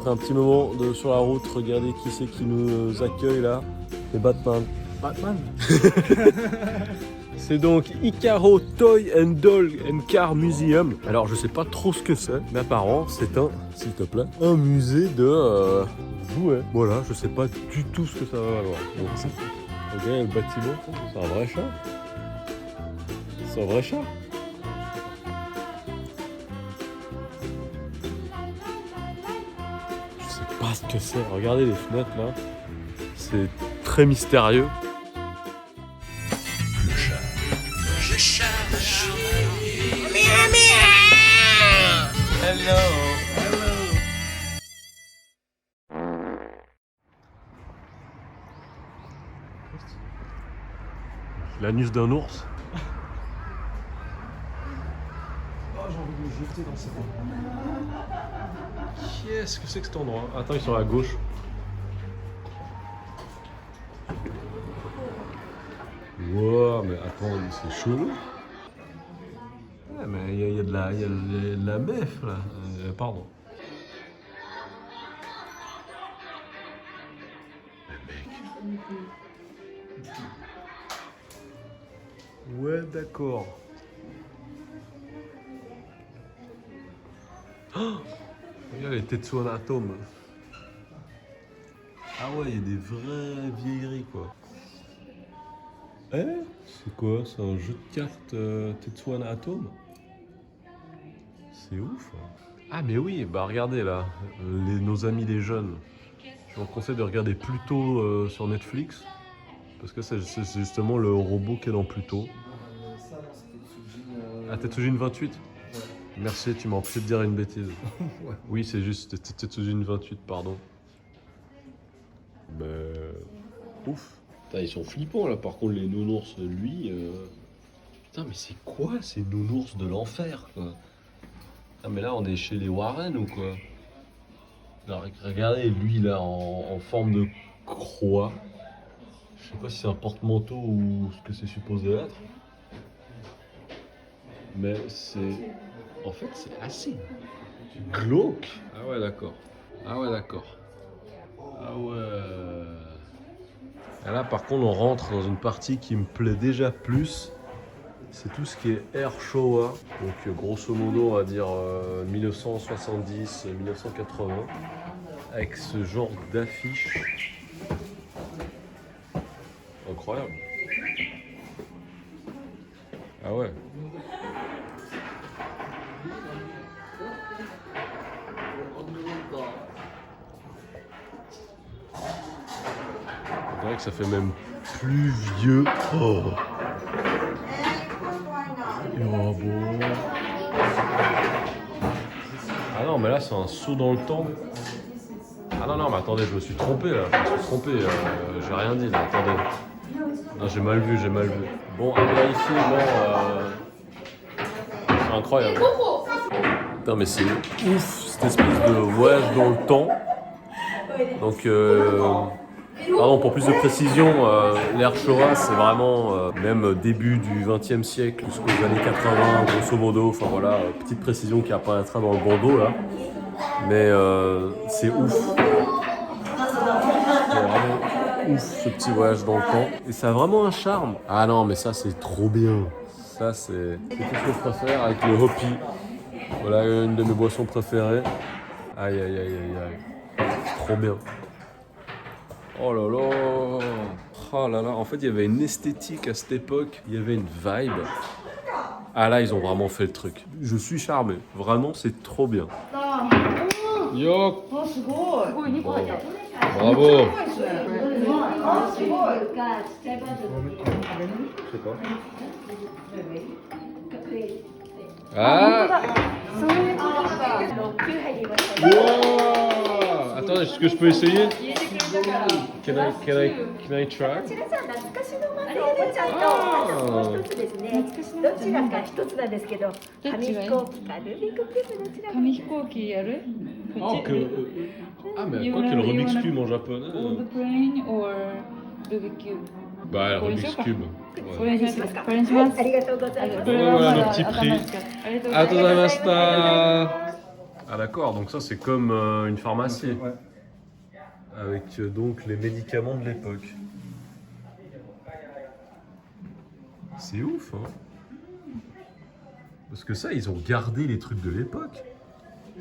Après un petit moment sur la route, regardez qui c'est qui nous accueille là. C'est Batman. Batman. C'est donc Icaro Toy and Doll and Car Museum. Alors je sais pas trop ce que c'est, mais apparemment c'est un, s'il te plaît, un musée de jouets. Voilà, je sais pas du tout ce que ça va valoir. Bon, regardez le bâtiment, c'est un vrai chat. C'est un vrai chat. Je sais pas ce que c'est. Regardez les fenêtres là. C'est très mystérieux. Hello. L'anus d'un ours. Oh, j'ai envie de me jeter dans cette eau. Qu'est-ce que c'est que cet endroit? Attends, ils sont à gauche. Wow, mais attends, c'est chelou. Ouais, mais il y a de la meuf là. Pardon. Mais mec. Ouais, d'accord. Oh, regarde les Tetsuan Atom. Ah ouais, il y a des vraies vieilleries quoi. Eh? C'est quoi? C'est un jeu de cartes Tetsuan Atom? C'est ouf. Ah mais oui, bah regardez là, nos amis les jeunes. Je vous conseille de regarder Pluto sur Netflix. Parce que c'est justement le robot qui est dans Pluto. Ça, non, c'était Tsujin. Ah, Tetsujin 28? Ouais. Merci, tu m'as empêché de dire une bêtise. Ouais. Oui, c'est juste Tetsujin 28, pardon. Mais... ouf. Putain, ils sont flippants là, par contre, les nounours, lui... Putain, mais c'est quoi ces nounours de l'enfer, quoi? Ah, mais là, on est chez les Warren ou quoi? Là, regardez, lui, là, en forme de croix. Je sais pas si c'est un porte-manteau ou ce que c'est supposé être. Mais c'est... En fait, c'est assez glauque. Ah ouais, d'accord. Ah ouais, d'accord. Ah ouais. Et là, par contre, on rentre dans une partie qui me plaît déjà plus. C'est tout ce qui est Air Showa. Donc, grosso modo, on va dire 1970-1980. Avec ce genre d'affiche. Incroyable. Ah ouais. On dirait que ça fait même plus vieux. Oh, oh bon. Ah non, mais là c'est un saut dans le temps. Ah non, non, mais attendez, je me suis trompé là. Je me suis trompé. J'ai rien dit là. Attendez. Non, j'ai mal vu, j'ai mal vu. Bon, à vérifier, bon. C'est incroyable. Putain, mais c'est ouf cette espèce de voyage dans le temps. Donc, pardon, pour plus de précision, l'Air Showa, c'est vraiment même début du XXe siècle jusqu'aux années 80, grosso modo. Enfin voilà, petite précision qui apparaîtra dans le bandeau là. Mais c'est ouf. C'est vraiment ouf ce petit voyage dans le temps. Et ça a vraiment un charme. Ah non, mais ça c'est trop bien. Ça c'est tout ce que je préfère avec le Hopi. Voilà une de mes boissons préférées. Aïe aïe aïe aïe aïe. Trop bien. Oh là là. Oh là là. En fait, il y avait une esthétique à cette époque. Il y avait une vibe. Ah là, ils ont vraiment fait le truc. Je suis charmé. Vraiment, c'est trop bien. Yo. Bon. Bravo. Ah. Wow. Attends, est-ce que je peux essayer? Can I try? こちらじゃ懐かしのマンゴーおもちゃともう一つですね。どちらか一つなんですけど、紙飛行機かルービックキューブどちらか。紙飛行機やる？ Ah, mais quoi que le Rubik's Cube en japonais? Old plane or Rubik's Cube? Bah, le Rubik's Cube. こ Ouais. れにしますか。これにします。ありがとうございます。Voilà le petit prix. ありがとうございました。 Arigatou gozaimashita. Ah d'accord, donc ça c'est comme une pharmacie. Ouais. Avec donc les médicaments de l'époque. C'est ouf, hein. Parce que ça, ils ont gardé les trucs de l'époque.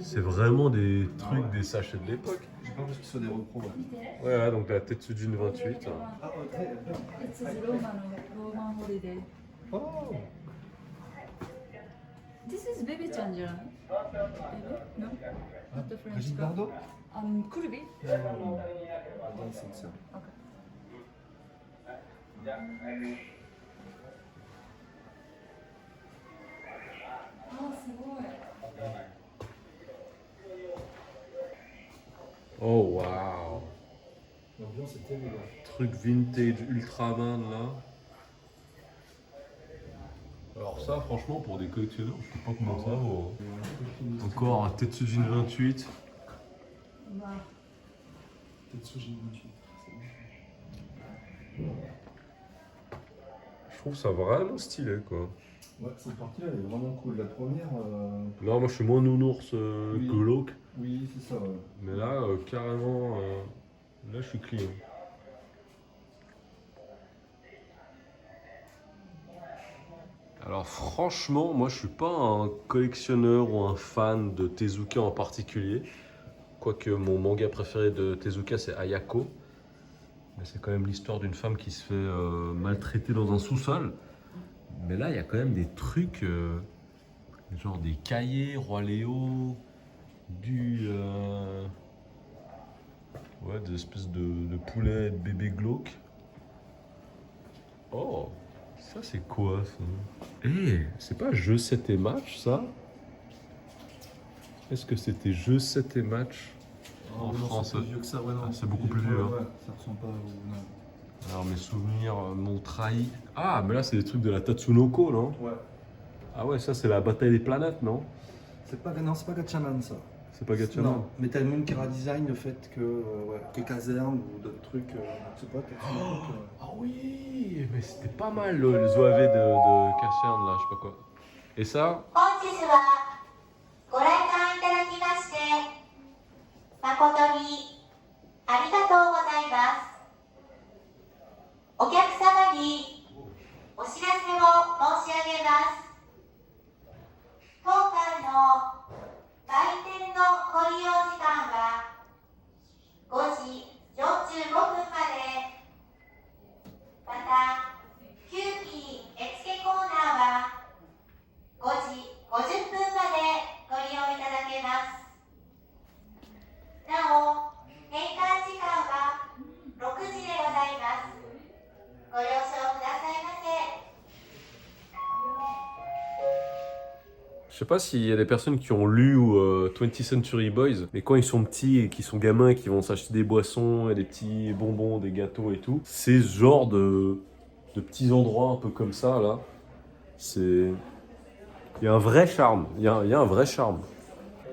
C'est vraiment des trucs, des sachets de l'époque. J'ai pas l'impression que ce soit des repros. Ouais, ouais, donc la Tetsujin 28. Ah, ok. It's Roman holiday. Oh. This is baby changer. Baby? No? Not the French Brigitte girl. Bardot. Could be. Attends, c'est ça. Oh waouh. L'ambiance est terrible. Truc vintage Ultraman là. Alors ça, franchement, pour des collectionneurs, je sais pas comment ça vaut. Encore un Tetsujin 28. Tetsujin 28. Je trouve ça vraiment stylé quoi. Ouais, cette partie-là, elle est vraiment cool. La première. Là, moi je suis moins nounours Oui. glauque. Oui, c'est ça. Ouais. Mais là, carrément, là je suis client. Alors franchement, moi je suis pas un collectionneur ou un fan de Tezuka en particulier. Quoique mon manga préféré de Tezuka c'est Ayako. Mais c'est quand même l'histoire d'une femme qui se fait maltraiter dans un sous-sol. Mais là il y a quand même des trucs, genre des cahiers, Roi Léo, ouais, des espèces de poulets de bébé glauque. Oh, ça c'est quoi ça? Eh, c'est pas Jeux 7 et match ça? Est-ce que c'était Jeux 7 et match en non, France? c'est plus vieux que ça, ouais, non. Ah, c'est beaucoup plus vieux, hein. Ouais, ça ressemble pas au. Non. Alors mes souvenirs m'ont trahi. Ah, mais là c'est des trucs de la Tatsunoko, non? Ouais. Ah ouais, ça c'est la bataille des planètes, non? C'est pas Gatchaman ça. C'est pas Gatchaman? Non, mais t'as le même Kara Design, le fait que caserne ou d'autres trucs, je sais pas, Tatsunoko. Ah oui, mais c'était pas mal le Zoave de Cacherne là, je sais pas quoi. Et ça? 本日はご来館いただきまして誠にありがとうございます。お客様にお知らせを申し上げます。当館の売店のご利用時間は5時45分まで、またキューピー絵付けコーナーは5時50分までご利用いただけます。なお、閉館時間は6時でございます。ご了承くださいませ。 Je sais pas s'il y a des personnes qui ont lu 20th Century Boys, mais quand ils sont petits et qu'ils sont gamins et qu'ils vont s'acheter des boissons et des petits bonbons, des gâteaux et tout, c'est ce genre de petits endroits un peu comme ça là. C'est... Il y a un vrai charme, il y a un vrai charme.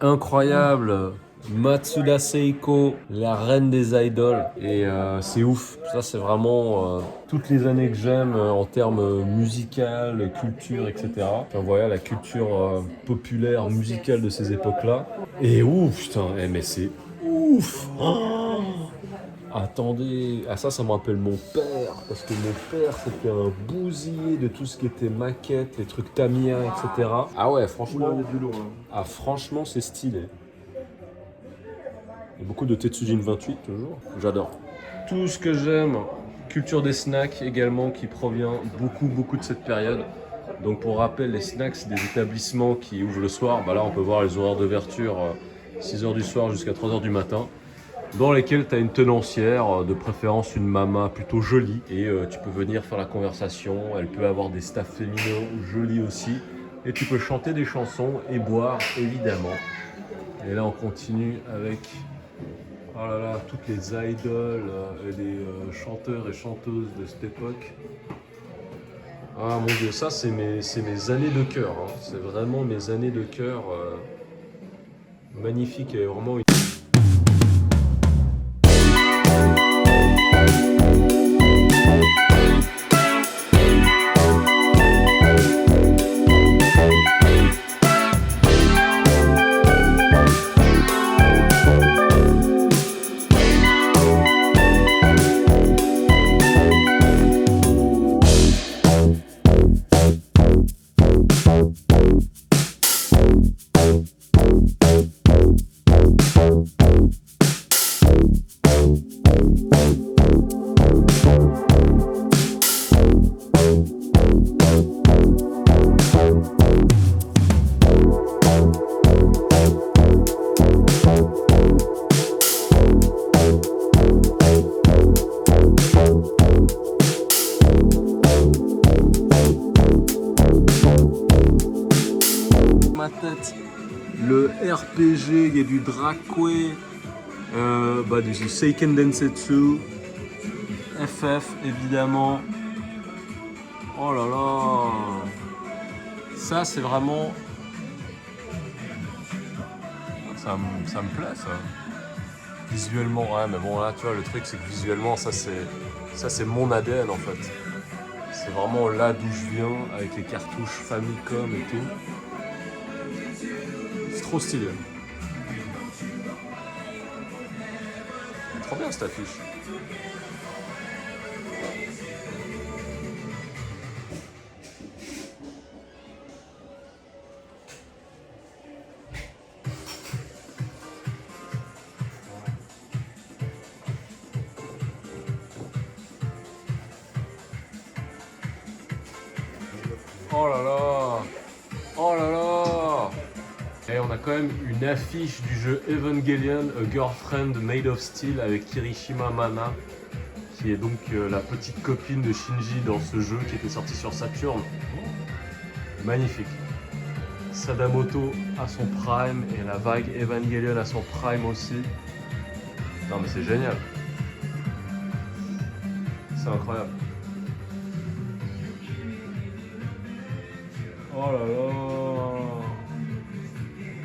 Incroyable, Matsuda Seiko, la reine des idoles, et c'est ouf. Ça c'est vraiment toutes les années que j'aime en termes musical, culture, etc. Enfin voilà, la culture populaire, musicale de ces époques-là. Et ouf, putain, mais c'est ouf. Oh, attendez, ça me rappelle mon père, parce que mon père c'était un bousillé de tout ce qui était maquette, les trucs Tamiya, etc. Ah ouais, franchement, Oula, il y a du lourd. ah franchement c'est stylé. Et beaucoup de Tetsujin 28 toujours, j'adore. Tout ce que j'aime, culture des snacks également qui provient beaucoup de cette période. Donc pour rappel, les snacks c'est des établissements qui ouvrent le soir. Bah là on peut voir les horaires d'ouverture 6h du soir jusqu'à 3h du matin. Dans lesquels tu as une tenancière, de préférence une mama plutôt jolie. Et tu peux venir faire la conversation, elle peut avoir des staffs féminins jolis aussi. Et tu peux chanter des chansons et boire évidemment. Et là on continue avec... Oh là là, toutes les idoles et les chanteurs et chanteuses de cette époque. Ah mon dieu, ça c'est mes années de cœur. Hein. C'est vraiment mes années de cœur magnifiques et vraiment... tête. Le RPG, il y a du Drakwe, du Seiken Densetsu, FF évidemment. Oh là là. Ça c'est vraiment... Ça me plaît ça. Visuellement, ouais, mais bon là tu vois le truc c'est que visuellement ça c'est mon ADN en fait. C'est vraiment là d'où je viens avec les cartouches Famicom et tout. C'est trop stylé. Trop bien cette affiche. Oh là là! Oh là là! Et on a quand même une affiche du jeu Evangelion, A Girlfriend Made of Steel avec Kirishima Mana, qui est donc la petite copine de Shinji dans ce jeu qui était sorti sur Saturn. Magnifique. Sadamoto à son prime et la vague Evangelion à son prime aussi. Non mais c'est génial. C'est incroyable. Oh là là.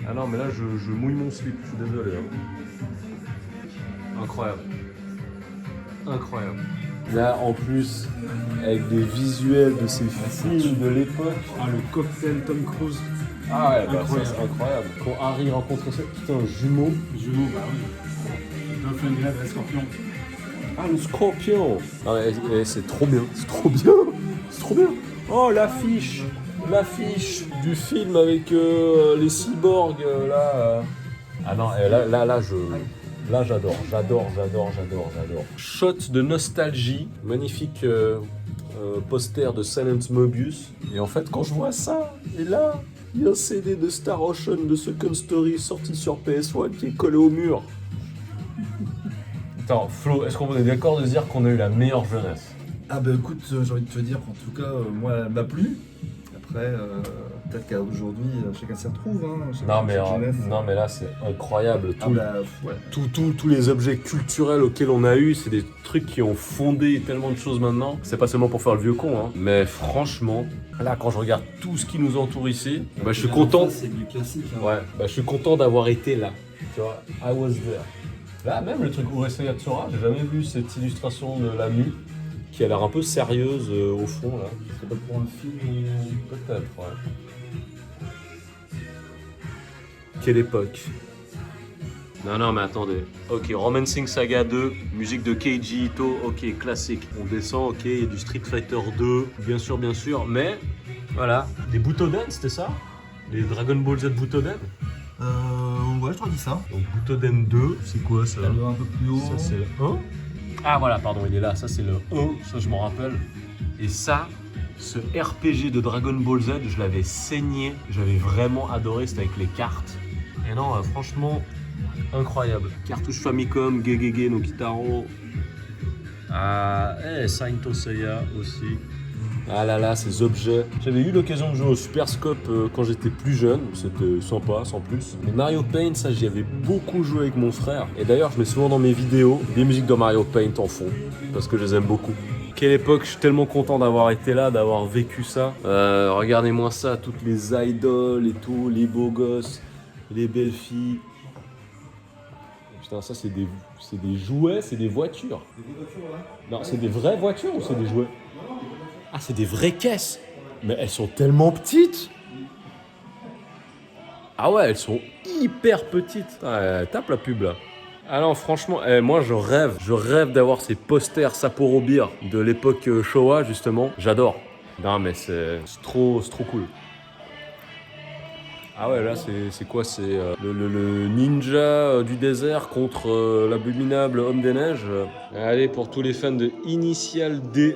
Ah non mais là je mouille mon slip, je suis désolé. Incroyable. Incroyable. Là en plus, avec des visuels de ces films de l'époque. Ah, le cocktail Tom Cruise. Ah ouais, bah ça c'est incroyable. Quand Harry rencontre ça, putain, jumeau. Jumeau, bah oui. Dolph Lundgren, le scorpion. Ah le scorpion. Non mais c'est trop bien, c'est trop bien. C'est trop bien. Oh l'affiche du film avec les cyborgs là. Ah non, là j'adore. Shot de nostalgie, magnifique poster de Silent Mobius. Et en fait quand je vois ça, et là, il y a un CD de Star Ocean de Second Story sorti sur PS1 qui est collé au mur. Attends, Flo, est-ce qu'on est d'accord de dire qu'on a eu la meilleure jeunesse? Ah bah écoute, j'ai envie de te dire qu'en tout cas, moi, elle m'a plu. Après, peut-être qu'aujourd'hui, chacun s'y retrouve. Hein, non mais là c'est incroyable. Ouais. Tous les objets culturels auxquels on a eu, c'est des trucs qui ont fondé tellement de choses maintenant. C'est pas seulement pour faire le vieux con, hein. Mais franchement, là quand je regarde tout ce qui nous entoure ici, bah, je suis content. C'est du classique. Hein. Ouais, bah, je suis content d'avoir été là. Tu vois, I was there. Là même le truc Urusei Yatsura, j'ai jamais vu cette illustration de la mue qui a l'air un peu sérieuse au fond là. C'est pas pour le film ou peut-être, ouais. Quelle époque. Non mais attendez. Ok, Romancing Saga 2, musique de Keiji Ito, ok, classique. On descend, ok, il y a du Street Fighter 2, bien sûr, mais voilà. Des Butoden, c'était ça? Les Dragon Ball Z Butoden? Ouais, je te dis ça. Donc Butoden 2, c'est quoi ça? Le un peu plus haut. Ça c'est le 1. Ah voilà, pardon, il est là, ça c'est le 1, ça je m'en rappelle. Et ça, ce RPG de Dragon Ball Z, je l'avais saigné, j'avais vraiment adoré, c'était avec les cartes. Et non, franchement, incroyable. Cartouche Famicom, Gegege no Kitaro. Ah, Saint Seiya aussi. Ah là là, ces objets. J'avais eu l'occasion de jouer au Super Scope quand j'étais plus jeune, c'était sympa, sans plus. Mais Mario Paint, ça j'y avais beaucoup joué avec mon frère. Et d'ailleurs, je mets souvent dans mes vidéos des musiques de Mario Paint en fond, parce que je les aime beaucoup. Quelle époque, je suis tellement content d'avoir été là, d'avoir vécu ça. Regardez-moi ça, toutes les idoles et tout, les beaux gosses, les belles filles. Putain, ça c'est des jouets, c'est des voitures. C'est des voitures, ouais. Non, c'est des vraies voitures ou c'est des jouets? Ah, c'est des vraies caisses. Mais elles sont tellement petites. Ah ouais, elles sont hyper petites. Tape la pub là. Ah non, franchement, moi je rêve d'avoir ces posters Sapporo Beer de l'époque Showa justement. J'adore. Non mais c'est trop cool. Ah ouais, là c'est quoi? C'est le ninja du désert contre l'abominable homme des neiges. Allez, pour tous les fans de Initial D.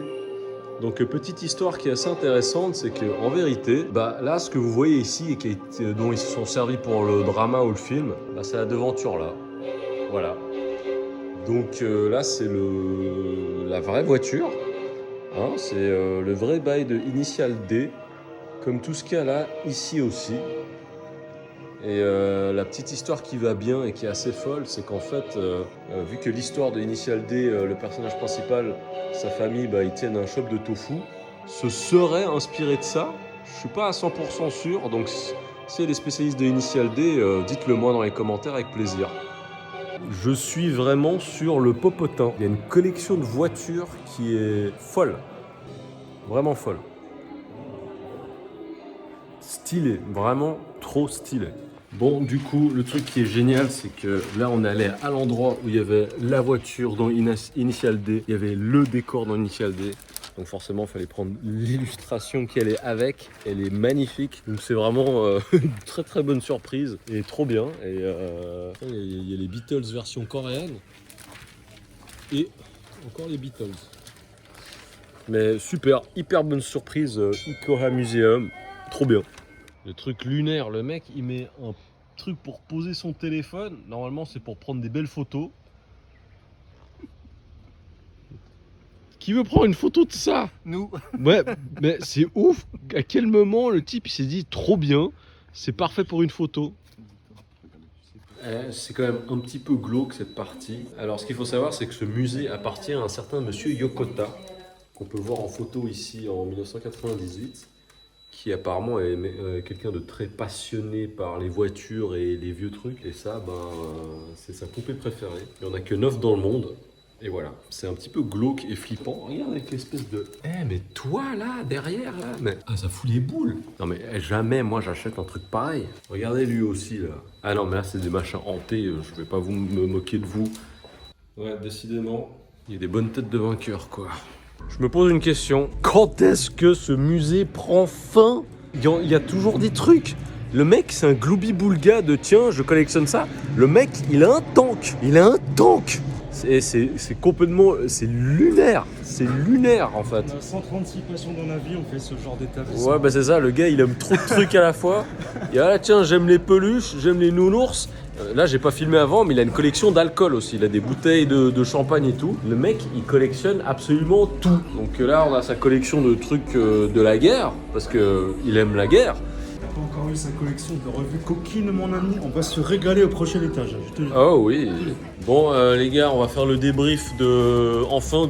Donc petite histoire qui est assez intéressante, c'est qu'en vérité, là ce que vous voyez ici et dont ils se sont servis pour le drama ou le film, c'est la devanture là. Voilà. Donc là c'est la vraie voiture, hein, c'est le vrai bail de Initial D, comme tout ce qu'il y a là, ici aussi. Et la petite histoire qui va bien et qui est assez folle, c'est qu'en fait, vu que l'histoire de Initial D, le personnage principal, sa famille, ils tiennent un shop de tofu, se serait inspiré de ça. Je suis pas à 100% sûr, donc si il y a des spécialistes de Initial D, dites-le moi dans les commentaires avec plaisir. Je suis vraiment sur le popotin. Il y a une collection de voitures qui est folle. Vraiment folle. Stylé, vraiment trop stylé. Bon, du coup, le truc qui est génial, c'est que là, on est allé à l'endroit où il y avait la voiture dans Initial D, il y avait le décor dans Initial D. Donc forcément, il fallait prendre l'illustration qui allait avec. Elle est magnifique. Donc c'est vraiment une très très bonne surprise. Et trop bien. Et il y a les Beatles version coréenne. Et encore les Beatles. Mais super, hyper bonne surprise. Ikoha Museum. Trop bien. Le truc lunaire, le mec, il met un truc pour poser son téléphone. Normalement, c'est pour prendre des belles photos. Qui veut prendre une photo de ça? Nous. Ouais, mais c'est ouf. À quel moment le type il s'est dit trop bien, c'est parfait pour une photo. C'est quand même un petit peu glauque cette partie. Alors ce qu'il faut savoir, c'est que ce musée appartient à un certain monsieur Yokota, qu'on peut voir en photo ici en 1998, qui apparemment est quelqu'un de très passionné par les voitures et les vieux trucs. Et ça, c'est sa poupée préférée. Il n'y en a que 9 dans le monde. Et voilà, c'est un petit peu glauque et flippant. Regarde avec l'espèce de... mais toi là, derrière là, mais... Ah, ça fout les boules. Non mais jamais moi j'achète un truc pareil. Regardez lui aussi là. Ah non mais là c'est des machins hantés, je vais pas me moquer de vous. Ouais, décidément, il y a des bonnes têtes de vainqueurs quoi. Je me pose une question. Quand est-ce que ce musée prend fin? Il y a toujours des trucs. Le mec, c'est un gloubi-boulga de tiens, je collectionne ça. Le mec, il a un tank. Il a un tank. C'est complètement... C'est lunaire. C'est lunaire, en fait. On a 136 passions dans la vie, on fait ce genre d'établissement. Ouais, c'est ça. Le gars, il aime trop de trucs à la fois. Et là, tiens, j'aime les peluches, j'aime les nounours. Là, j'ai pas filmé avant, mais il a une collection d'alcool aussi. Il a des bouteilles de champagne et tout. Le mec, il collectionne absolument tout. Donc là, on a sa collection de trucs de la guerre, parce qu'il aime la guerre. T'as pas encore eu sa collection de revues coquines, mon ami. On va se régaler au prochain étage. Je te le dis. Oh oui. Bon, les gars, on va faire le débrief de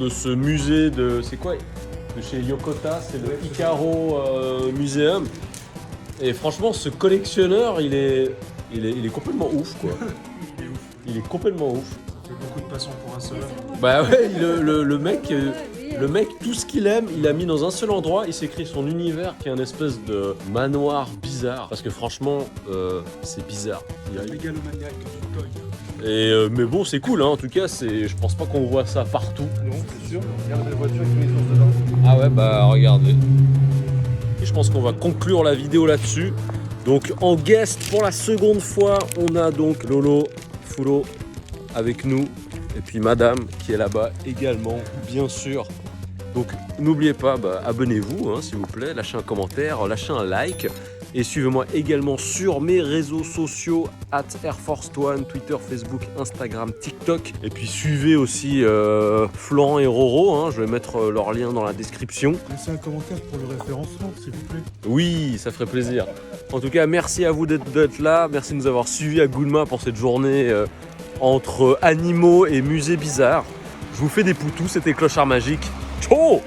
ce musée de... C'est quoi? De chez Yokota, c'est le Ikaro Museum. Et franchement, ce collectionneur, il est complètement ouf, quoi. Il est complètement ouf. Ça fait beaucoup de passion pour un seul homme. Bah ouais, le mec, tout ce qu'il aime, il a mis dans un seul endroit. Il s'est créé son univers qui est un espèce de manoir bizarre. Parce que franchement, c'est bizarre. Mégalomaniaque du toy. Et mais bon, c'est cool, hein. En tout cas, je pense pas qu'on voit ça partout. Non, c'est sûr. Regarde les voitures qui mettent dedans. Ah ouais, bah regardez. Et je pense qu'on va conclure la vidéo là-dessus. Donc en guest pour la seconde fois, on a donc Lolo Fulo avec nous. Et puis madame qui est là-bas également, bien sûr. Donc n'oubliez pas, abonnez-vous hein, s'il vous plaît, lâchez un commentaire, lâchez un like. Et suivez-moi également sur mes réseaux sociaux @AirForceOne, Twitter, Facebook, Instagram, TikTok. Et puis suivez aussi Florent et Roro, hein, je vais mettre leur lien dans la description. Laissez un commentaire pour le référencement, s'il vous plaît. Oui, ça ferait plaisir. En tout cas, merci à vous d'être là. Merci de nous avoir suivis à Gunma pour cette journée entre animaux et musées bizarres. Je vous fais des poutous, c'était Clochard Magique. Ciao!